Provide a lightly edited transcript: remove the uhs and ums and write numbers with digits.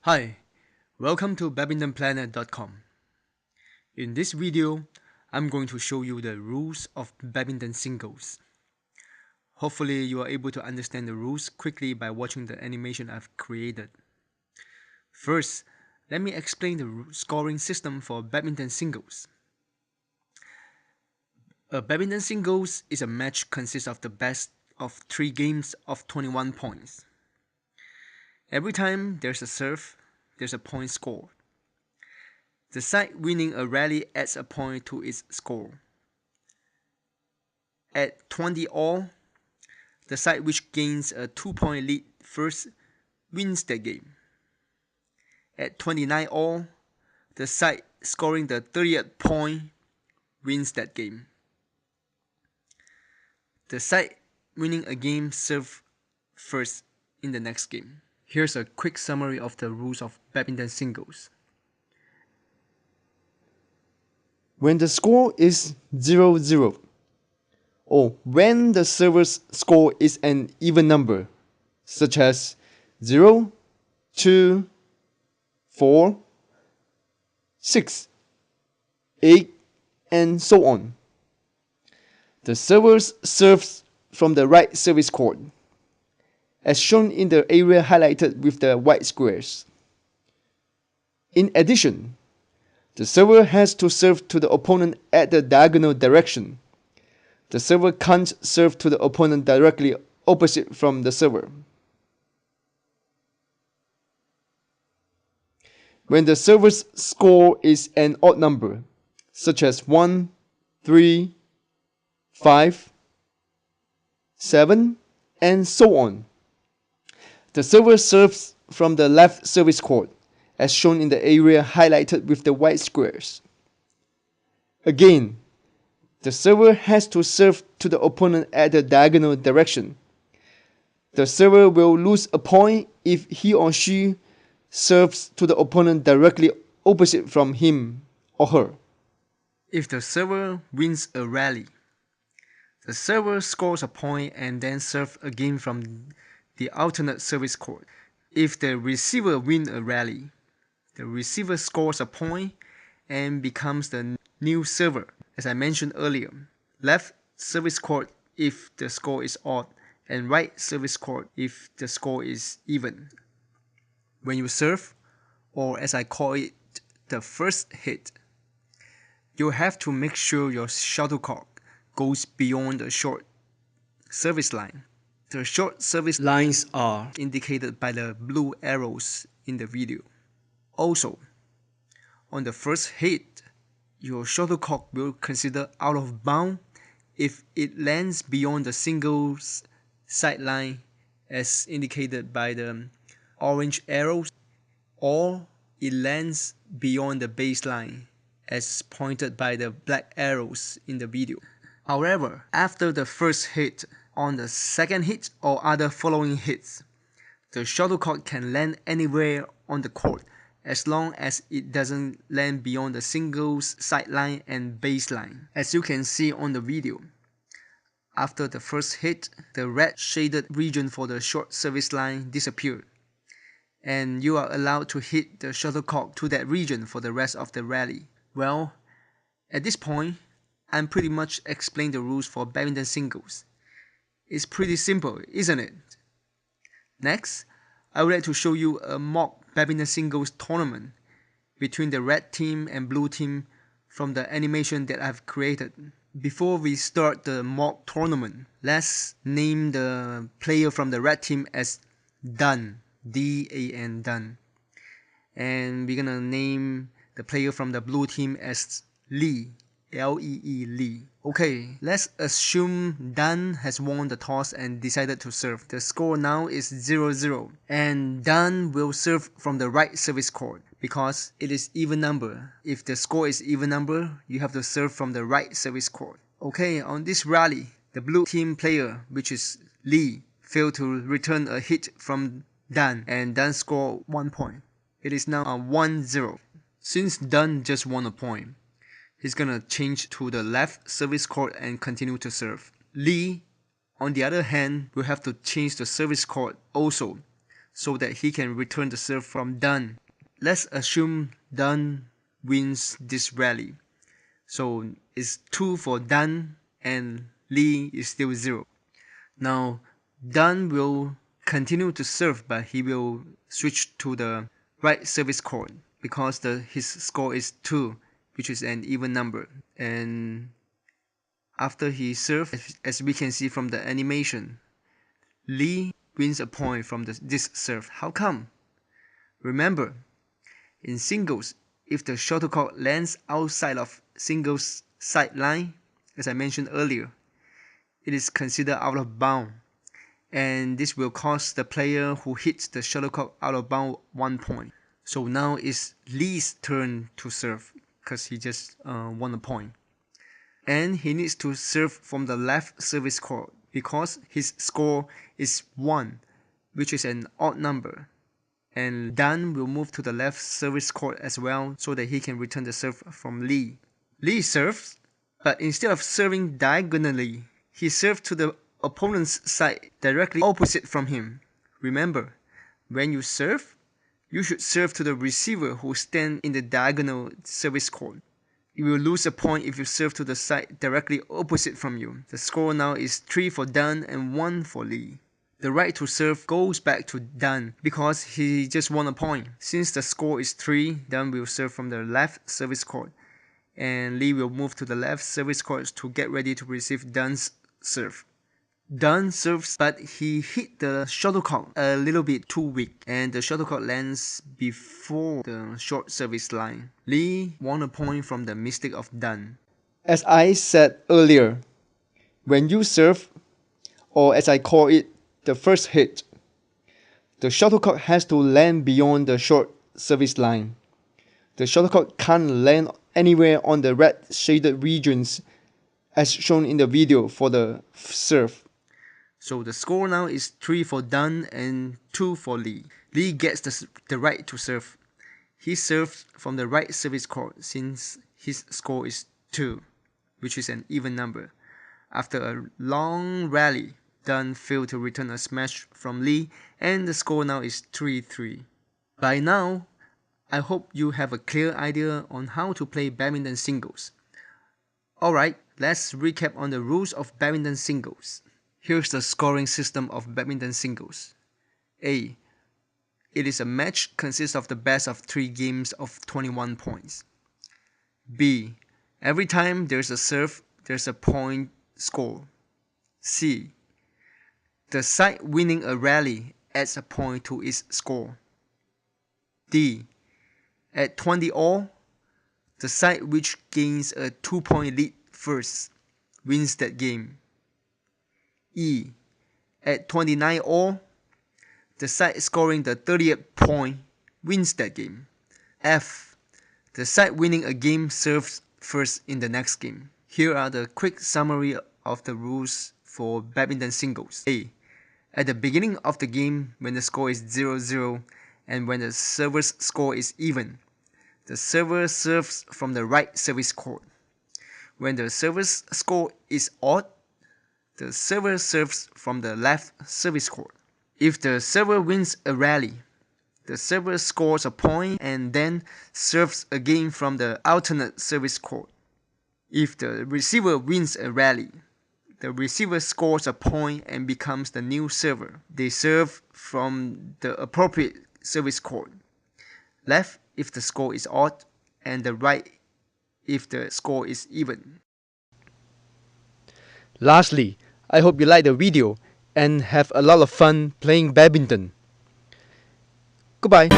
Hi, welcome to badmintonplanet.com. In this video, I'm going to show you the rules of badminton singles. Hopefully you are able to understand the rules quickly by watching the animation I've created. First, let me explain the scoring system for badminton singles. A badminton singles is a match consists of the best of 3 games of 21 points. Every time there's a serve, there's a point scored. The side winning a rally adds a point to its score. At 20 all, the side which gains a 2-point lead first wins the game. At 29 all, the side scoring the 30th point wins that game. The side winning a game serves first in the next game. Here's a quick summary of the rules of badminton singles. When the score is 0-0, or when the server's score is an even number, such as 0, 2, 4, 6, 8, and so on, the server serves from the right service court, as shown in the area highlighted with the white squares. In addition, the server has to serve to the opponent at the diagonal direction. The server can't serve to the opponent directly opposite from the server. When the server's score is an odd number, such as 1, 3, 5, 7, and so on, the server serves from the left service court, as shown in the area highlighted with the white squares. Again, the server has to serve to the opponent at the diagonal direction. The server will lose a point if he or she serves to the opponent directly opposite from him or her. If the server wins a rally, the server scores a point and then serves again from the alternate service court. If the receiver wins a rally, the receiver scores a point and becomes the new server. As I mentioned earlier, left service court if the score is odd and right service court if the score is even. When you serve, or as I call it, the first hit, you have to make sure your shuttlecock goes beyond the short service line. The short service lines are indicated by the blue arrows in the video. Also, on the first hit, your shuttlecock will consider out of bound if it lands beyond the singles sideline as indicated by the orange arrows, or it lands beyond the baseline as pointed by the black arrows in the video. However, after the first hit, on the second hit or other following hits, the shuttlecock can land anywhere on the court as long as it doesn't land beyond the singles sideline and baseline. As you can see on the video, after the first hit, the red shaded region for the short service line disappeared, and you are allowed to hit the shuttlecock to that region for the rest of the rally. Well, at this point, I'm pretty much explained the rules for badminton singles. It's pretty simple, isn't it? Next, I would like to show you a mock badminton singles tournament between the red team and blue team from the animation that I've created. Before we start the mock tournament, let's name the player from the red team as Dan, D-A-N, Dan. And we're gonna name the player from the blue team as Lee, L-E-E, Lee. Okay, let's assume Dan has won the toss and decided to serve. The score now is 0-0, and Dan will serve from the right service court because it is even number. If the score is even number, you have to serve from the right service court. Okay, on this rally, the blue team player, which is Lee, failed to return a hit from Dan, and Dan scored 1 point. It is now a 1-0. Since Dan just won a point, he's gonna change to the left service court and continue to serve. Lee, on the other hand, will have to change the service court also so that he can return the serve from Dan. Let's assume Dan wins this rally. So it's 2 for Dan and Lee is still 0. Now Dan will continue to serve, but he will switch to the right service court because his score is 2, which is an even number. And after he serves, as we can see from the animation, Lee wins a point from this serve. How come? Remember, in singles, if the shuttlecock lands outside of singles side line, as I mentioned earlier, it is considered out of bound, and this will cost the player who hits the shuttlecock out of bound 1 point. So now it's Lee's turn to serve because he just won a point. And he needs to serve from the left service court because his score is 1, which is an odd number. And Dan will move to the left service court as well so that he can return the serve from Lee. Lee serves, but instead of serving diagonally, he serves to the opponent's side directly opposite from him. Remember, when you serve, you should serve to the receiver who stands in the diagonal service court. You will lose a point if you serve to the side directly opposite from you. The score now is 3 for Dan and 1 for Lee. The right to serve goes back to Dan because he just won a point. Since the score is 3, Dan will serve from the left service court, and Lee will move to the left service court to get ready to receive Dan's serve. Dan serves, but he hit the shuttlecock a little bit too weak, and the shuttlecock lands before the short service line. Lee won a point from the mistake of Dan. As I said earlier, when you serve, or as I call it, the first hit, the shuttlecock has to land beyond the short service line. The shuttlecock can't land anywhere on the red shaded regions as shown in the video for the serve. So the score now is 3 for Dan and 2 for Lee. Lee gets the right to serve. He serves from the right service court since his score is 2, which is an even number. After a long rally, Dan failed to return a smash from Lee, and the score now is 3-3. By now, I hope you have a clear idea on how to play badminton singles. Alright, let's recap on the rules of badminton singles. Here's the scoring system of badminton singles. A. It is a match consists of the best of 3 games of 21 points. B. Every time there's a serve, there's a point score. C. The side winning a rally adds a point to its score. D. At 20 all, the side which gains a 2-point lead first wins that game. E. At 29 all, the side scoring the 30th point wins that game. F. The side winning a game serves first in the next game. Here are the quick summary of the rules for badminton singles. A. At the beginning of the game, when the score is 0-0 and when the server's score is even, the server serves from the right service court. When the server's score is odd, the server serves from the left service court. If the server wins a rally, the server scores a point and then serves again from the alternate service court. If the receiver wins a rally, the receiver scores a point and becomes the new server. They serve from the appropriate service court. Left if the score is odd, and the right if the score is even. Lastly, I hope you like the video and have a lot of fun playing badminton. Goodbye.